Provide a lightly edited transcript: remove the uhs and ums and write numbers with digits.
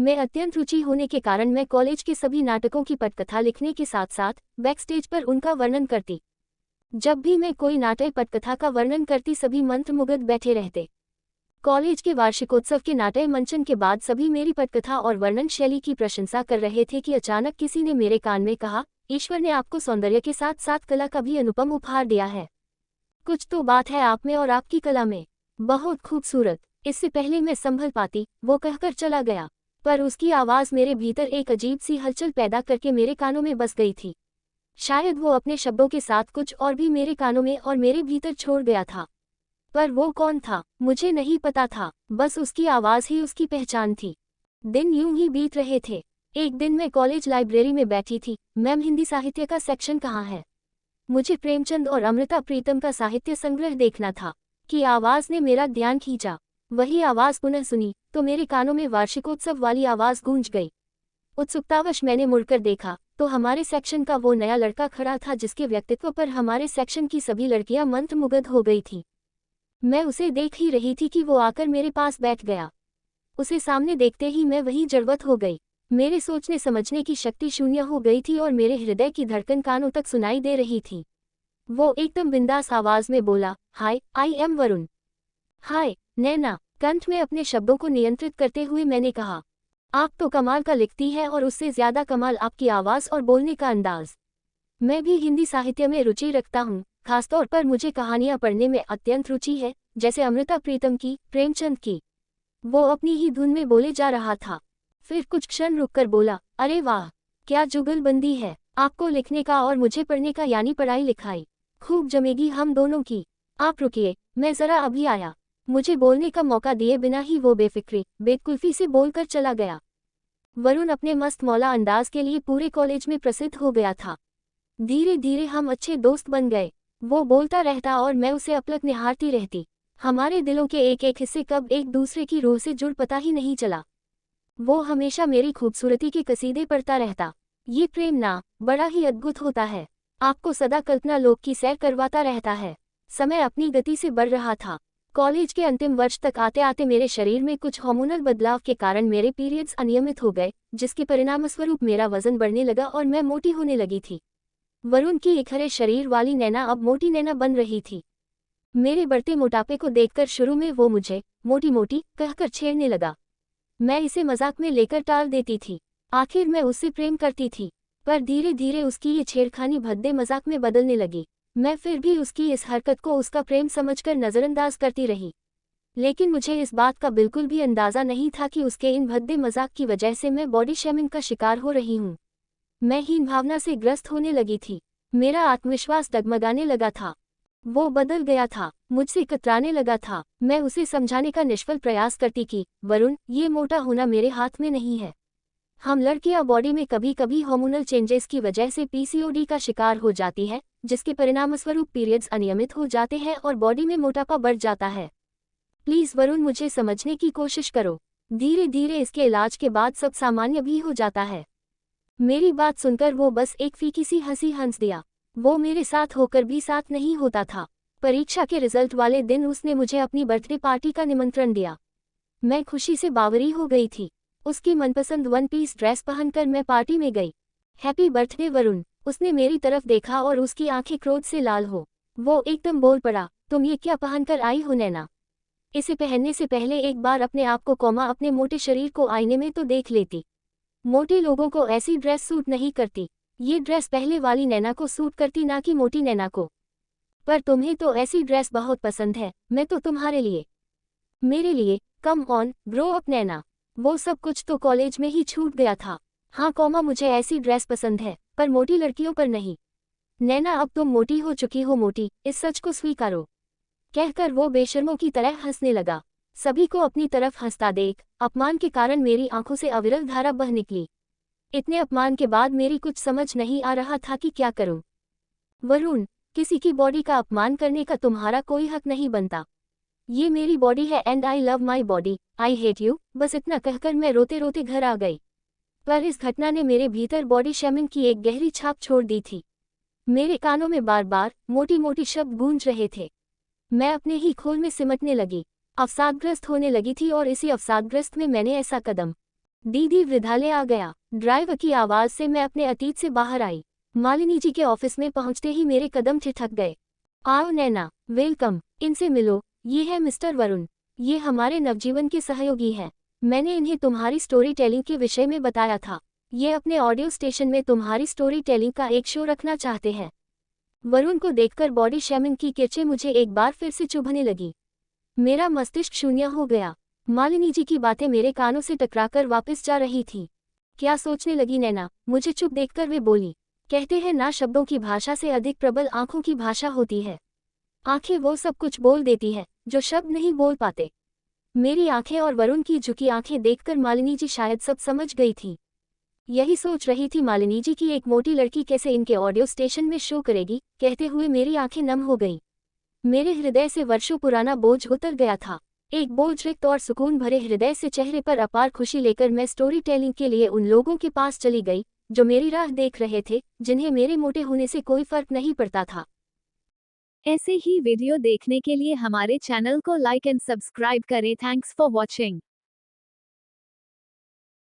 मैं अत्यंत रुचि होने के कारण मैं कॉलेज के सभी नाटकों की पटकथा लिखने के साथ साथ बैकस्टेज पर उनका वर्णन करती। जब भी मैं कोई नाटक पटकथा का वर्णन करती सभी मंत्रमुग्ध बैठे रहते। कॉलेज के वार्षिकोत्सव के नाटक मंचन के बाद सभी मेरी पटकथा और वर्णन शैली की प्रशंसा कर रहे थे कि अचानक किसी ने मेरे कान में कहा, ईश्वर ने आपको सौंदर्य के साथ साथ कला का भी अनुपम उपहार दिया है। कुछ तो बात है आप में और आपकी कला में। बहुत खूबसूरत। इससे पहले मैं संभल पाती, वो कहकर चला गया, पर उसकी आवाज़ मेरे भीतर एक अजीब सी हलचल पैदा करके मेरे कानों में बस गई थी। शायद वो अपने शब्दों के साथ कुछ और भी मेरे कानों में और मेरे भीतर छोड़ गया था। पर वो कौन था मुझे नहीं पता था, बस उसकी आवाज़ ही उसकी पहचान थी। दिन यूं ही बीत रहे थे। एक दिन मैं कॉलेज लाइब्रेरी में बैठी थी। मैम, हिंदी साहित्य का सेक्शन कहाँ है? मुझे प्रेमचंद और अमृता प्रीतम का साहित्य संग्रह देखना था कि आवाज़ ने मेरा ध्यान खींचा। वही आवाज़ पुनः सुनी तो मेरे कानों में वार्षिकोत्सव वाली आवाज़ गूंज गई। उत्सुकतावश मैंने मुड़कर देखा तो हमारे सेक्शन का वो नया लड़का खड़ा था जिसके व्यक्तित्व पर हमारे सेक्शन की सभी लड़कियां मंत्रमुग्ध हो गई थीं। मैं उसे देख ही रही थी कि वो आकर मेरे पास बैठ गया। उसे सामने देखते ही मैं वही जड़वत हो गई। मेरे सोचने समझने की शक्ति शून्य हो गई थी और मेरे हृदय की धड़कन कानों तक सुनाई दे रही थी। वो एकदम बिंदास आवाज में बोला, हाय, आई एम वरुण। हाय नैना, कंठ में अपने शब्दों को नियंत्रित करते हुए मैंने कहा। आप तो कमाल का लिखती है और उससे ज्यादा कमाल आपकी आवाज़ और बोलने का अंदाज। मैं भी हिंदी साहित्य में रुचि रखता हूँ, खासतौर पर मुझे कहानियाँ पढ़ने में अत्यंत रुचि है, जैसे अमृता प्रीतम की, प्रेमचंद की। वो अपनी ही धुन में बोले जा रहा था, फिर कुछ क्षण रुककर बोला, अरे वाह, क्या जुगलबंदी है आपको लिखने का और मुझे पढ़ने का, यानी पढ़ाई लिखाई खूब जमेगी हम दोनों की। आप रुकिए, मैं ज़रा अभी आया। मुझे बोलने का मौका दिए बिना ही वो बेफिक्री बेकुल्फी से बोलकर चला गया। वरुण अपने मस्त मौला अंदाज के लिए पूरे कॉलेज में प्रसिद्ध हो गया था। धीरे धीरे हम अच्छे दोस्त बन गए। वो बोलता रहता और मैं उसे अपलक निहारती रहती। हमारे दिलों के एक एक हिस्से कब एक दूसरे की रूह से जुड़ पता ही नहीं चला। वो हमेशा मेरी खूबसूरती के कसीदे पढ़ता रहता। ये प्रेम ना बड़ा ही अद्भुत होता है, आपको सदा कल्पना लोक की सैर करवाता रहता है। समय अपनी गति से बढ़ रहा था। कॉलेज के अंतिम वर्ष तक आते आते मेरे शरीर में कुछ हार्मोनल बदलाव के कारण मेरे पीरियड्स अनियमित हो गए, जिसके परिणामस्वरूप मेरा वजन बढ़ने लगा और मैं मोटी होने लगी थी। वरुण की एक हरे शरीर वाली नैना अब मोटी नैना बन रही थी। मेरे बढ़ते मोटापे को देखकर शुरू में वो मुझे मोटी मोटी कहकर छेड़ने लगा। मैं इसे मजाक में लेकर टाल देती थी। आखिर मैं उससे प्रेम करती थी, पर धीरे धीरे उसकी ये छेड़खानी भद्दे मजाक में बदलने लगी। मैं फिर भी उसकी इस हरकत को उसका प्रेम समझकर नज़रअंदाज करती रही, लेकिन मुझे इस बात का बिल्कुल भी अंदाज़ा नहीं था कि उसके इन भद्दे मजाक की वजह से मैं बॉडी शेमिंग का शिकार हो रही हूँ। मैं हीन भावना से ग्रस्त होने लगी थी। मेरा आत्मविश्वास डगमगाने लगा था। वो बदल गया था, मुझसे कतराने लगा था। मैं उसे समझाने का निष्फल प्रयास करती कि वरुण, ये मोटा होना मेरे हाथ में नहीं है। हम लड़कियां बॉडी में कभी कभी हार्मोनल चेंजेस की वजह से पीसीओडी का शिकार हो जाती है, जिसके परिणामस्वरूप पीरियड्स अनियमित हो जाते हैं और बॉडी में मोटापा बढ़ जाता है। प्लीज़ वरुण, मुझे समझने की कोशिश करो। धीरे धीरे इसके इलाज के बाद सब सामान्य भी हो जाता है। मेरी बात सुनकर वो बस एक फीकी सी हंसी हंस दिया। वो मेरे साथ होकर भी साथ नहीं होता था। परीक्षा के रिजल्ट वाले दिन उसने मुझे अपनी बर्थडे पार्टी का निमंत्रण दिया। मैं खुशी से बावरी हो गई थी। उसकी मनपसंद वन पीस ड्रेस पहनकर मैं पार्टी में गई। Happy birthday Varun. उसने मेरी तरफ देखा और उसकी आंखें क्रोध से लाल हो। वो एकदम बोल पड़ा, तुम ये क्या पहनकर आई हो नैना? इसे पहनने से पहले एक बार अपने आप को अपने मोटे शरीर को आईने में तो देख लेती। मोटे लोगों को ऐसी ड्रेस सूट नहीं करती। ये ड्रेस पहले वाली नैना को सूट करती, ना कि मोटी नैना को। पर तुम्हें तो ऐसी ड्रेस बहुत पसंद है। मैं तो तुम्हारे लिए, मेरे लिए, कम ऑन ग्रो अप नैना। वो सब कुछ तो कॉलेज में ही छूट गया था। हाँ मुझे ऐसी ड्रेस पसंद है, पर मोटी लड़कियों पर नहीं। नैना, अब तुम मोटी हो चुकी हो, मोटी, इस सच को स्वीकारो। कहकर वो बेशर्मों की तरह हंसने लगा। सभी को अपनी तरफ हंसता देख अपमान के कारण मेरी आंखों से अविरल धारा बह निकली। इतने अपमान के बाद मेरी कुछ समझ नहीं आ रहा था कि क्या करूं। वरुण, किसी की बॉडी का अपमान करने का तुम्हारा कोई हक नहीं बनता। ये मेरी बॉडी है and I love my body, I hate you. बस इतना कहकर मैं रोते रोते घर आ गई। पर इस घटना ने मेरे भीतर बॉडी शेमिंग की एक गहरी छाप छोड़ दी थी। मेरे कानों में बार बार मोटी मोटी शब्द गूंज रहे थे। मैं अपने ही खोल में सिमटने लगी, अवसादग्रस्त होने लगी थी और इसी अवसादग्रस्त में मैंने ऐसा कदम दीदी वृद्धालय आ गया। ड्राइवर की आवाज से मैं अपने अतीत से बाहर आई। मालिनी जी के ऑफिस में पहुंचते ही मेरे कदम ठिठक गए। आओ नैना, वेलकम, इनसे मिलो, ये है मिस्टर वरुण। ये हमारे नवजीवन के सहयोगी हैं। मैंने इन्हें तुम्हारी स्टोरी टेलिंग के विषय में बताया था। ये अपने ऑडियो स्टेशन में तुम्हारी स्टोरी टेलिंग का एक शो रखना चाहते हैं। वरुण को देखकर बॉडी शेमिंग की किरचें मुझे एक बार फिर से चुभने लगी। मेरा मस्तिष्क शून्य हो गया। मालिनी जी की बातें मेरे कानों से टकराकर वापस जा रही थी। क्या सोचने लगी नैना? मुझे चुप देखकर वे बोली। कहते हैं ना, शब्दों की भाषा से अधिक प्रबल आंखों की भाषा होती है। आंखें वो सब कुछ बोल देती है जो शब्द नहीं बोल पाते। मेरी आंखें और वरुण की झुकी आंखें देखकर मालिनी जी शायद सब समझ गई थी। यही सोच रही थी मालिनी जी की एक मोटी लड़की कैसे इनके ऑडियो स्टेशन में शो करेगी। कहते हुए मेरी आंखें नम हो गई। मेरे हृदय से वर्षों पुराना बोझ उतर गया था। एक बोझ रिक्त और सुकून भरे हृदय से चेहरे पर अपार खुशी लेकर मैं स्टोरी टेलिंग के लिए उन लोगों के पास चली गई जो मेरी राह देख रहे थे, जिन्हें मेरे मोटे होने से कोई फर्क नहीं पड़ता था। ऐसे ही वीडियो देखने के लिए हमारे चैनल को लाइक एंड सब्सक्राइब करें। Thanks for watching.